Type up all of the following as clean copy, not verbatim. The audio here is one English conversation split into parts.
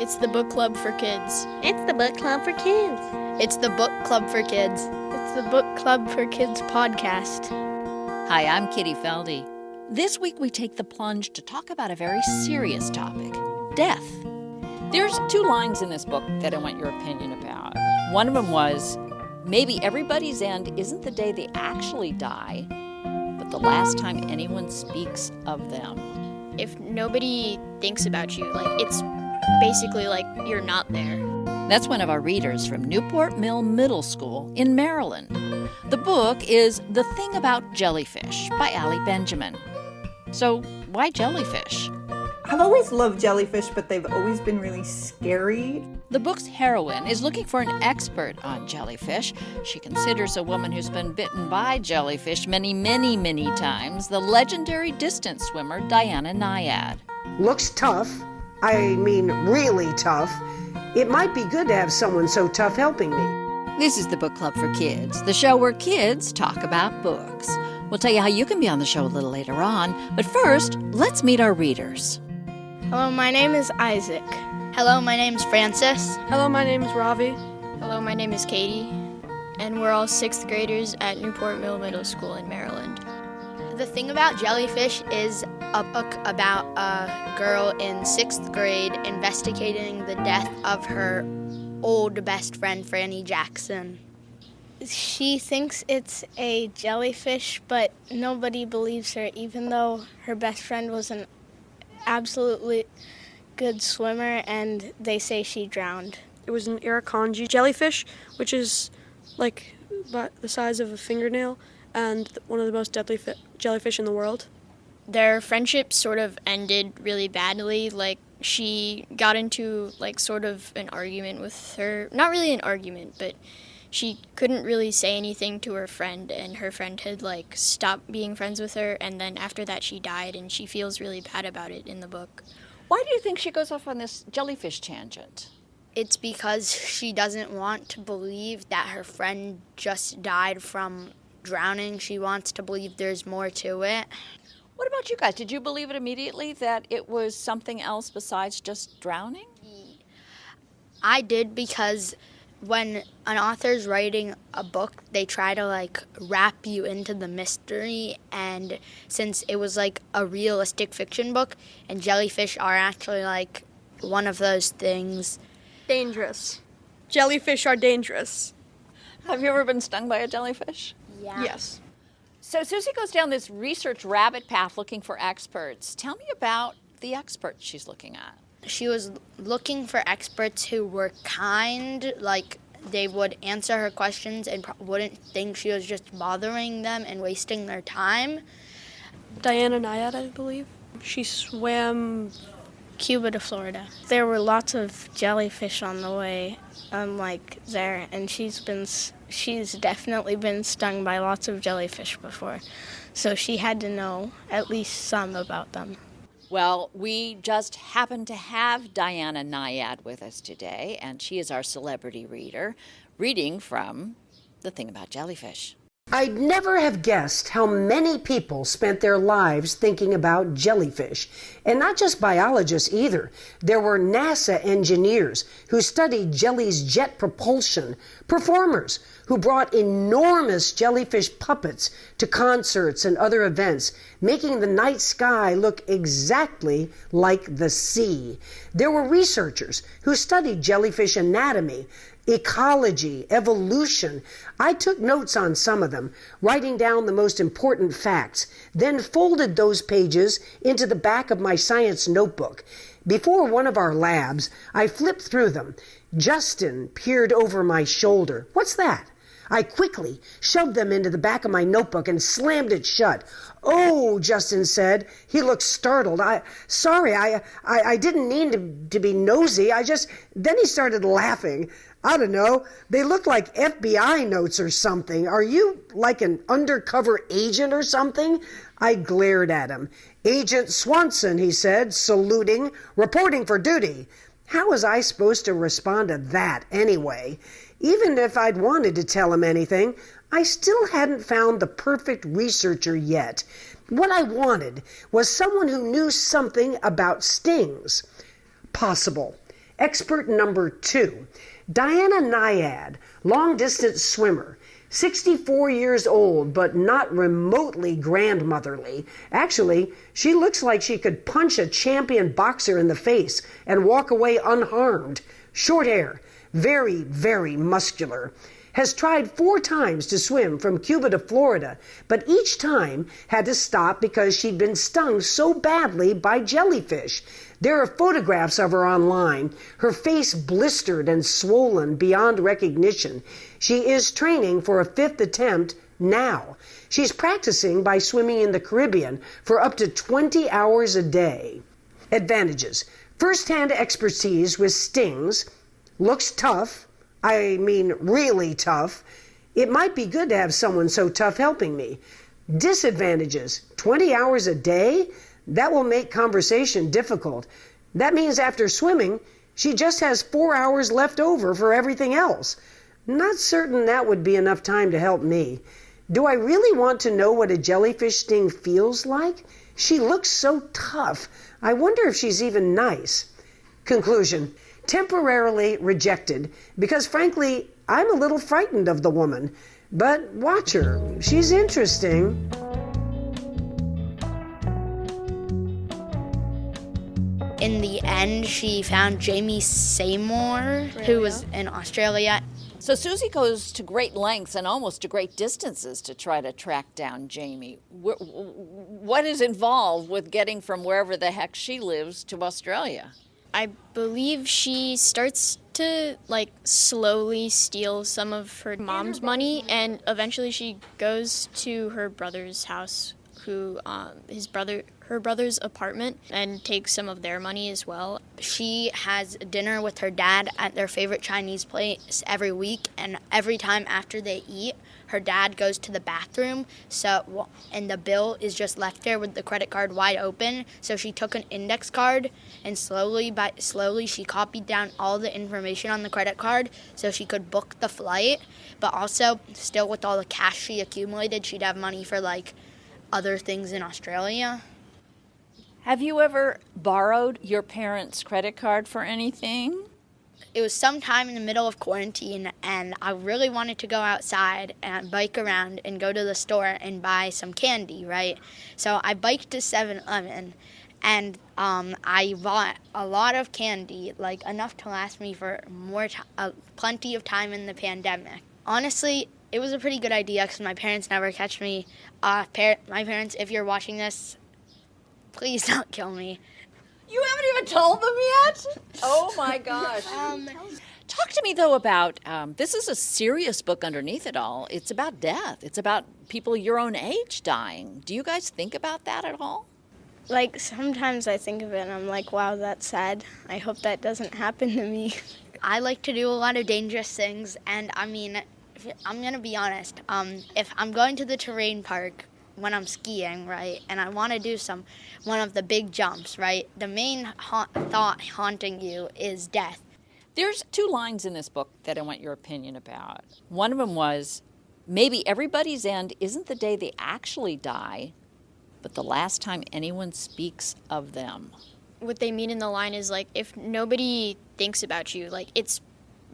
It's the book club for kids. It's the book club for kids. It's the book club for kids. It's the book club for kids podcast. Hi, I'm Kitty Felde. This week we take the plunge to talk about a very serious topic, death. There's 2 lines in this book that I want your opinion about. One of them was, maybe everybody's end isn't the day they actually die, but the last time anyone speaks of them. If nobody thinks about you, it's basically like you're not there. That's one of our readers from Newport Mill Middle School in Maryland. The book is The Thing About Jellyfish by Allie Benjamin. So why jellyfish? I've always loved jellyfish, but they've always been really scary. The book's heroine is looking for an expert on jellyfish. She considers a woman who's been bitten by jellyfish many, many, many times, the legendary distance swimmer Diana Nyad. Looks tough. I mean, really tough. It might be good to have someone so tough helping me. This is the Book Club for Kids, the show where kids talk about books. We'll tell you how you can be on the show a little later on, but first, let's meet our readers. Hello, my name is Isaac. Hello, my name's Francis. Hello, my name is Ravi. Hello, my name is Katie. And we're all 6th graders at Newport Mill Middle School in Maryland. The Thing About Jellyfish is a book about a girl in 6th grade investigating the death of her old best friend, Franny Jackson. She thinks it's a jellyfish, but nobody believes her, even though her best friend was an absolutely good swimmer, and they say she drowned. It was an irukandji jellyfish, which is like the size of a fingernail and one of the most deadly jellyfish in the world. Their friendship sort of ended really badly. She got into sort of an argument with her. Not really an argument, but she couldn't really say anything to her friend, and her friend had stopped being friends with her, and then after that she died, and she feels really bad about it in the book. Why do you think she goes off on this jellyfish tangent? It's because she doesn't want to believe that her friend just died from drowning. She wants to believe there's more to it. What about you guys? Did you believe it immediately that it was something else besides just drowning? I did, because when an author's writing a book, they try to wrap you into the mystery, and since it was a realistic fiction book, and jellyfish are actually one of those things. Dangerous. Jellyfish are dangerous. Have you ever been stung by a jellyfish? Yeah. Yes. So Susie goes down this research rabbit path looking for experts. Tell me about the experts she's looking at. She was looking for experts who were kind, they would answer her questions and wouldn't think she was just bothering them and wasting their time. Diana Nyad, I believe. She swam Cuba to Florida. There were lots of jellyfish on the way, there, and she's definitely been stung by lots of jellyfish before, so she had to know at least some about them. Well, we just happen to have Diana Nyad with us today, and she is our celebrity reader, reading from The Thing About Jellyfish. I'd never have guessed how many people spent their lives thinking about jellyfish. And not just biologists either. There were NASA engineers who studied jelly's jet propulsion, performers who brought enormous jellyfish puppets to concerts and other events, making the night sky look exactly like the sea. There were researchers who studied jellyfish anatomy, ecology, evolution. I took notes on some of them, writing down the most important facts, then folded those pages into the back of my science notebook. Before one of our labs, I flipped through them. Justin peered over my shoulder. "What's that?" I quickly shoved them into the back of my notebook and slammed it shut. "Oh," Justin said. He looked startled. I didn't mean to be nosy. Then he started laughing. I don't know. They looked like FBI notes or something. "Are you like an undercover agent or something?" I glared at him. "Agent Swanson," he said, saluting, "reporting for duty." How was I supposed to respond to that anyway? Even if I'd wanted to tell him anything, I still hadn't found the perfect researcher yet. What I wanted was someone who knew something about stings. Possible. Expert number 2, Diana Nyad, long-distance swimmer. 64 years old, but not remotely grandmotherly. Actually, she looks like she could punch a champion boxer in the face and walk away unharmed. Short hair, very, very muscular. Has tried 4 times to swim from Cuba to Florida, but each time had to stop because she'd been stung so badly by jellyfish. There are photographs of her online, her face blistered and swollen beyond recognition. She is training for a 5th attempt now. She's practicing by swimming in the Caribbean for up to 20 hours a day. Advantages: first-hand expertise with stings, looks tough, I mean really tough. It might be good to have someone so tough helping me. Disadvantages: 20 hours a day? That will make conversation difficult. That means after swimming, she just has 4 hours left over for everything else. Not certain that would be enough time to help me. Do I really want to know what a jellyfish sting feels like? She looks so tough. I wonder if she's even nice. Conclusion: temporarily rejected because, frankly, I'm a little frightened of the woman. But watch her. She's interesting. In the end, she found Jamie Seymour, who was in Australia. So Susie goes to great lengths and almost to great distances to try to track down Jamie. What is involved with getting from wherever the heck she lives to Australia? I believe she starts to slowly steal some of her mom's money, and eventually she goes to her brother's house, her brother's apartment, and takes some of their money as well. She has dinner with her dad at their favorite Chinese place every week, and every time after they eat, her dad goes to the bathroom, and the bill is just left there with the credit card wide open. So she took an index card, and slowly she copied down all the information on the credit card so she could book the flight. But also, still with all the cash she accumulated, she'd have money for other things in Australia. Have you ever borrowed your parents' credit card for anything? It was sometime in the middle of quarantine, and I really wanted to go outside and bike around and go to the store and buy some candy, right? So I biked to 7-Eleven, and I bought a lot of candy, enough to last me for plenty of time in the pandemic. Honestly, it was a pretty good idea because my parents never catch me. My parents, if you're watching this, please don't kill me. You haven't even told them yet? Oh my gosh. Talk to me though about, this is a serious book underneath it all. It's about death. It's about people your own age dying. Do you guys think about that at all? Sometimes I think of it and I'm like, wow, that's sad. I hope that doesn't happen to me. I like to do a lot of dangerous things, and I mean, I'm going to be honest. If I'm going to the terrain park when I'm skiing, right, and I want to do one of the big jumps, right, the main thought haunting you is death. There's 2 lines in this book that I want your opinion about. One of them was, maybe everybody's end isn't the day they actually die, but the last time anyone speaks of them. What they mean in the line is if nobody thinks about you, it's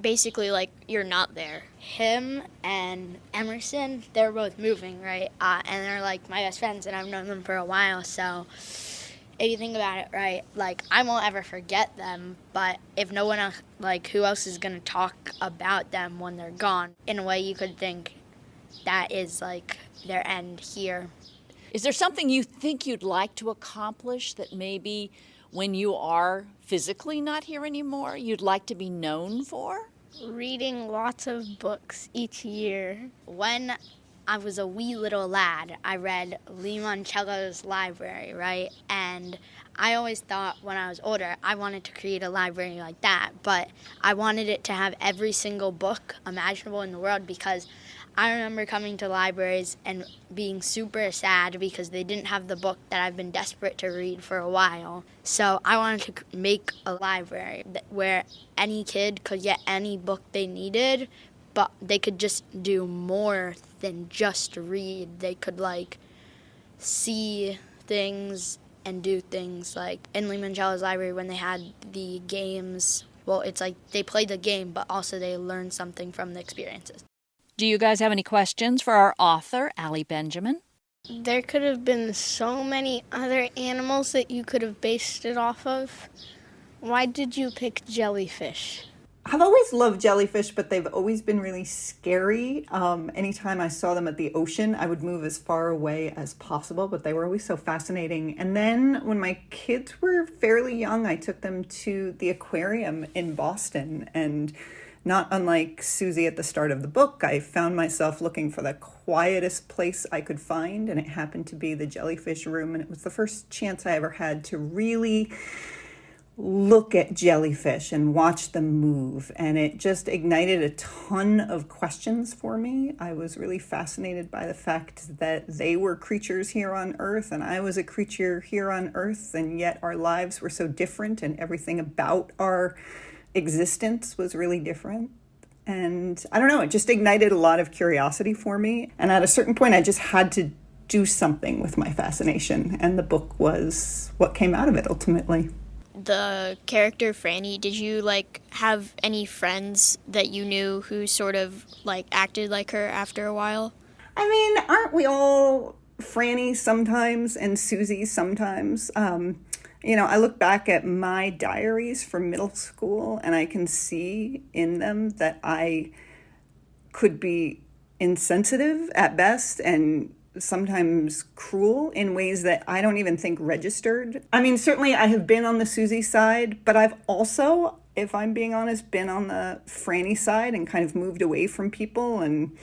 basically you're not there. Him and Emerson, they're both moving, right? And they're my best friends, and I've known them for a while. So if you think about it, right, I won't ever forget them. But if no one else, who else is gonna talk about them when they're gone? In a way, you could think that is their end here. Is there something you think you'd like to accomplish that maybe when you are physically not here anymore, you'd like to be known for? Reading lots of books each year. When I was a wee little lad, I read Limoncello's library, right? And I always thought when I was older, I wanted to create a library like that, but I wanted it to have every single book imaginable in the world because I remember coming to libraries and being super sad because they didn't have the book that I've been desperate to read for a while. So I wanted to make a library where any kid could get any book they needed, but they could just do more than just read. They could see things and do things in Limoncello's library when they had the games well, it's like they play the game, but also they learn something from the experiences. Do you guys have any questions for our author, Allie Benjamin? There could have been so many other animals that you could have based it off of. Why did you pick jellyfish? I've always loved jellyfish, but they've always been really scary. Anytime I saw them at the ocean, I would move as far away as possible, but they were always so fascinating. And then when my kids were fairly young, I took them to the aquarium in Boston. And not unlike Susie at the start of the book, I found myself looking for the quietest place I could find, and it happened to be the jellyfish room. And it was the first chance I ever had to really look at jellyfish and watch them move, and it just ignited a ton of questions for me. I was really fascinated by the fact that they were creatures here on Earth and I was a creature here on Earth, and yet our lives were so different and everything about our existence was really different. And I don't know, it just ignited a lot of curiosity for me, and at a certain point I just had to do something with my fascination, and the book was what came out of it ultimately. The character Franny, did you have any friends that you knew who sort of acted like her after a while? I mean, aren't we all Franny sometimes and Susie sometimes? I look back at my diaries from middle school and I can see in them that I could be insensitive at best and sometimes cruel in ways that I don't even think registered. I mean, certainly I have been on the Susie side, but I've also, if I'm being honest, been on the Franny side and kind of moved away from people and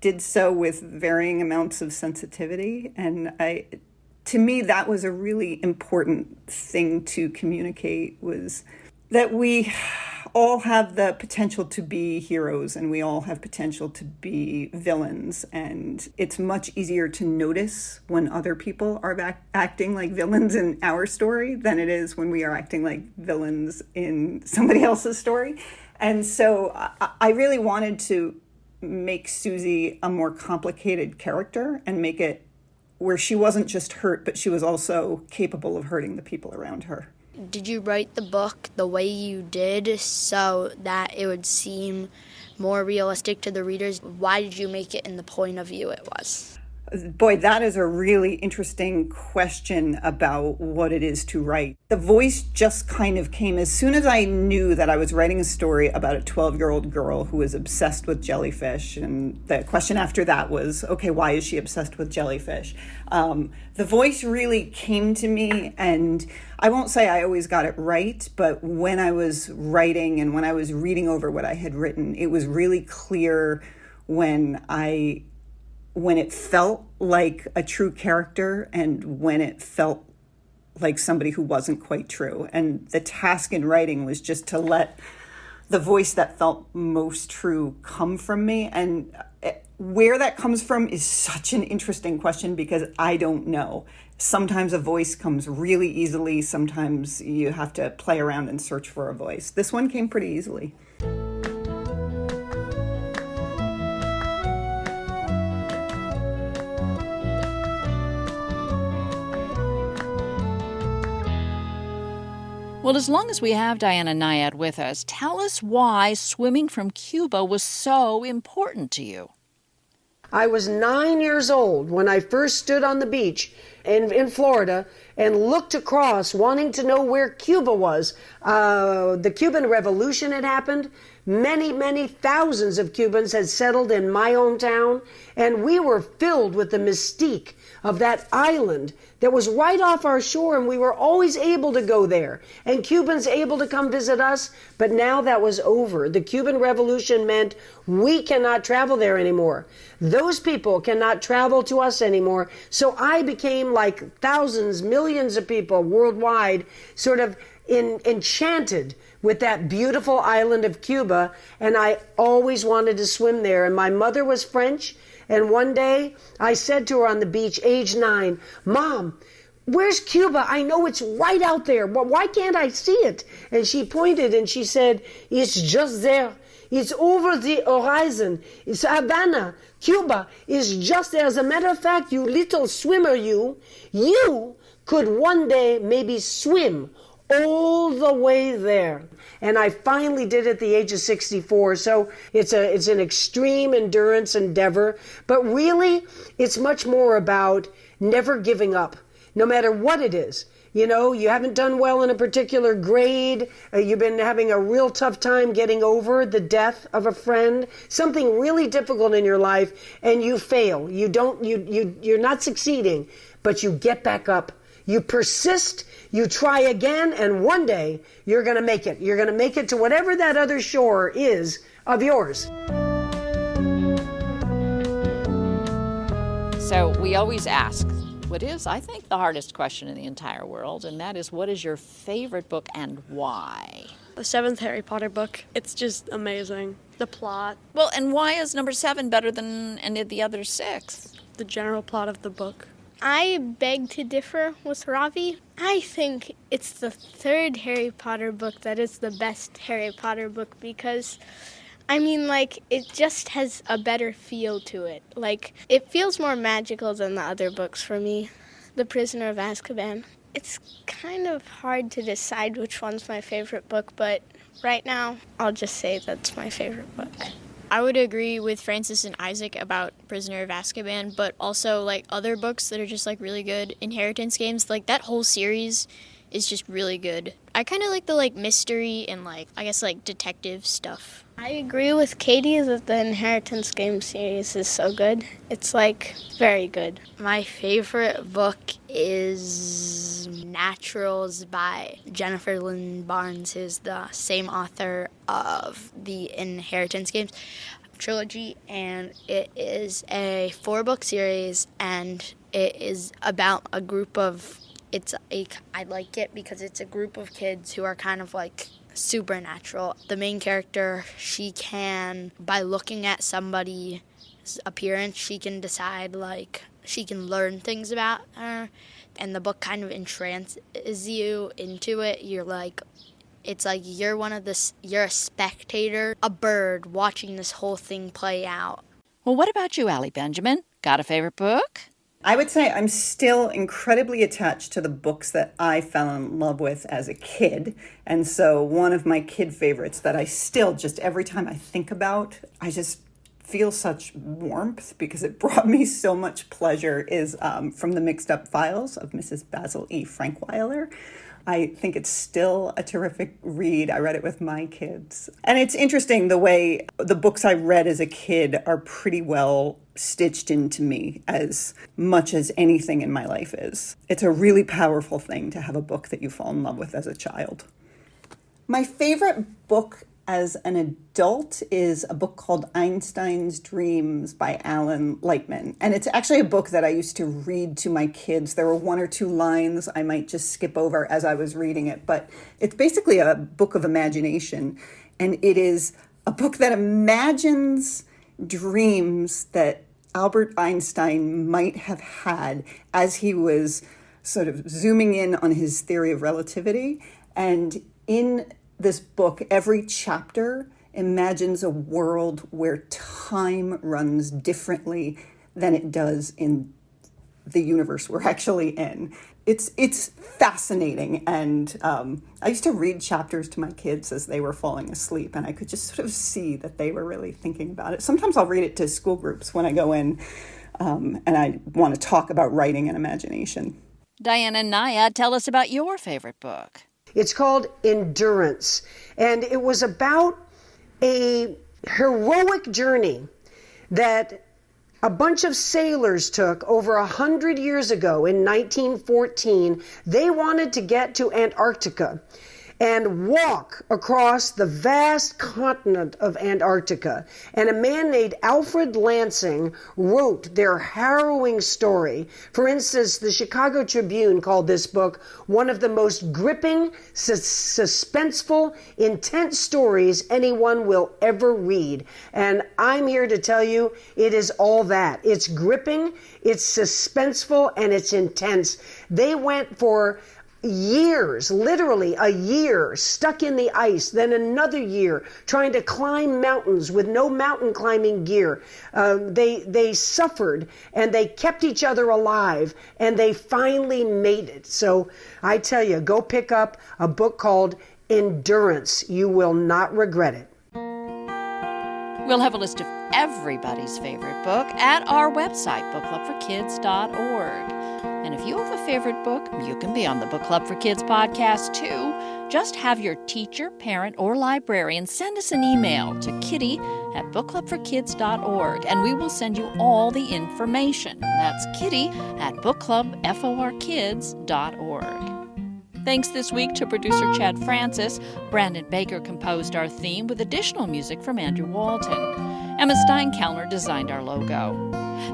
did so with varying amounts of sensitivity. And to me, that was a really important thing to communicate, was that we all have the potential to be heroes and we all have potential to be villains, and it's much easier to notice when other people are acting like villains in our story than it is when we are acting like villains in somebody else's story. And so I really wanted to make Susie a more complicated character and make it where she wasn't just hurt, but she was also capable of hurting the people around her. Did you write the book the way you did so that it would seem more realistic to the readers? Why did you make it in the point of view it was? Boy, that is a really interesting question about what it is to write. The voice just kind of came as soon as I knew that I was writing a story about a 12-year-old girl who was obsessed with jellyfish. And the question after that was, okay, why is she obsessed with jellyfish? The voice really came to me, and I won't say I always got it right, but when I was writing and when I was reading over what I had written, it was really clear when it felt like a true character and when it felt like somebody who wasn't quite true. And the task in writing was just to let the voice that felt most true come from me. And where that comes from is such an interesting question because I don't know. Sometimes a voice comes really easily. Sometimes you have to play around and search for a voice. This one came pretty easily. Well, as long as we have Diana Nyad with us, tell us why swimming from Cuba was so important to you. I was 9 years old when I first stood on the beach in Florida and looked across wanting to know where Cuba was. The Cuban Revolution had happened. Many, many thousands of Cubans had settled in my hometown, and we were filled with the mystique of that island that was right off our shore, and we were always able to go there, and Cubans able to come visit us. But now that was over. The Cuban Revolution meant we cannot travel there anymore. Those people cannot travel to us anymore. So I became, like thousands, millions of people worldwide, sort of enchanted with that beautiful island of Cuba, and I always wanted to swim there. And my mother was French, and one day I said to her on the beach, age 9, Mom, where's Cuba? I know it's right out there, but why can't I see it? And she pointed and she said, it's just there. It's over the horizon. It's Havana. Cuba is just there. As a matter of fact, you little swimmer, you could one day maybe swim all the way there. And I finally did it at the age of 64. So it's an extreme endurance endeavor. But really, it's much more about never giving up, no matter what it is. You know, you haven't done well in a particular grade. You've been having a real tough time getting over the death of a friend, something really difficult in your life, and you fail. You're not succeeding, but you get back up. You persist, you try again, and one day you're going to make it. You're going to make it to whatever that other shore is of yours. So we always ask what is, I think, the hardest question in the entire world, and that is, what is your favorite book and why? The 7th Harry Potter book. It's just amazing. The plot, Well, and why is number 7 better than any of the other 6? the general plot of the book. I beg to differ with Ravi. I think it's the 3rd Harry Potter book that is the best Harry Potter book because, I mean, like, it just has a better feel to it. Like, it feels more magical than the other books for me. The Prisoner of Azkaban. It's kind of hard to decide which one's my favorite book, but right now, I'll just say that's my favorite book. I would agree with Francis and Isaac about Prisoner of Azkaban, but also like other books that are just like really good. Inheritance games, like that whole series is just really good. I kind of like the like mystery and like I guess like detective stuff. I agree with Katie that the Inheritance game series is so good. It's like very good. My favorite book is Naturals by Jennifer Lynn Barnes, who's the same author of the Inheritance Games trilogy, and it is a 4-book series, and it is about a group of, I like it because it's a group of kids who are kind of like supernatural. The main character, she can, by looking at somebody's appearance, she can decide, like, she can learn things about her, and the book kind of entrances you into it. You're like, it's like you're a spectator, a bird watching this whole thing play out. Well, what about you, Allie Benjamin? Got a favorite book? I would say I'm still incredibly attached to the books that I fell in love with as a kid. And so one of my kid favorites that I still just every time I think about, I just feel such warmth because it brought me so much pleasure is from the Mixed Up Files of Mrs. Basil E. Frankweiler. I think it's still a terrific read. I read it with my kids. And it's interesting the way the books I read as a kid are pretty well stitched into me as much as anything in my life is. It's a really powerful thing to have a book that you fall in love with as a child. My favorite book as an adult is a book called Einstein's Dreams by Alan Lightman. And it's actually a book that I used to read to my kids. There were 1 or 2 lines I might just skip over as I was reading it, but it's basically a book of imagination. And it is a book that imagines dreams that Albert Einstein might have had as he was sort of zooming in on his theory of relativity. And in this book, every chapter imagines a world where time runs differently than it does in the universe we're actually in. It's fascinating, and I used to read chapters to my kids as they were falling asleep, and I could just sort of see that they were really thinking about it. Sometimes I'll read it to school groups when I go in, and I want to talk about writing and imagination. Diana Nyad, tell us about your favorite book. It's called Endurance, and it was about a heroic journey that a bunch of sailors took over 100 years ago in 1914. They wanted to get to Antarctica and walk across the vast continent of Antarctica. And a man named Alfred Lansing wrote their harrowing story. For instance, the Chicago Tribune called this book one of the most gripping, suspenseful, intense stories anyone will ever read. And I'm here to tell you, it is all that. It's gripping, it's suspenseful, and it's intense. They went for years, literally a year, stuck in the ice, then another year trying to climb mountains with no mountain climbing gear. They suffered, and they kept each other alive, and they finally made it. So I tell you, go pick up a book called Endurance. You will not regret it. We'll have a list of everybody's favorite book at our website, bookclubforkids.org. And if you have a favorite book, you can be on the Book Club for Kids podcast too. Just have your teacher, parent, or librarian send us an email to kitty@bookclubforkids.org, and we will send you all the information. That's kitty@bookclubforkids.org. Thanks this week to producer Chad Francis. Brandon Baker composed our theme with additional music from Andrew Walton. Emma Steinkellner designed our logo.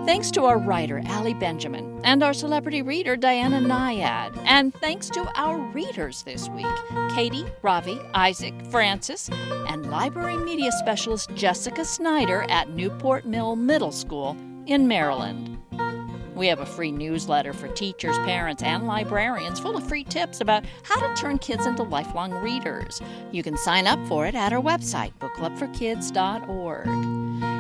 Thanks to our writer, Allie Benjamin, and our celebrity reader, Diana Nyad. And thanks to our readers this week, Katie, Ravi, Isaac, Francis, and library media specialist Jessica Snyder at Newport Mill Middle School in Maryland. We have a free newsletter for teachers, parents, and librarians full of free tips about how to turn kids into lifelong readers. You can sign up for it at our website, bookclubforkids.org.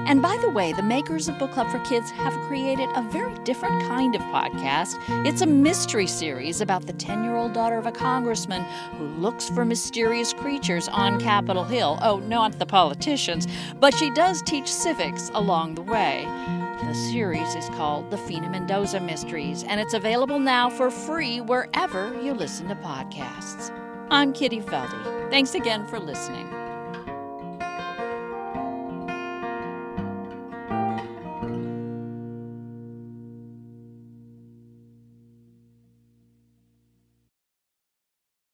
And by the way, the makers of Book Club for Kids have created a very different kind of podcast. It's a mystery series about the 10-year-old daughter of a congressman who looks for mysterious creatures on Capitol Hill. Oh, not the politicians, but she does teach civics along the way. The series is called The Fina Mendoza Mysteries, and it's available now for free wherever you listen to podcasts. I'm Kitty Felde. Thanks again for listening.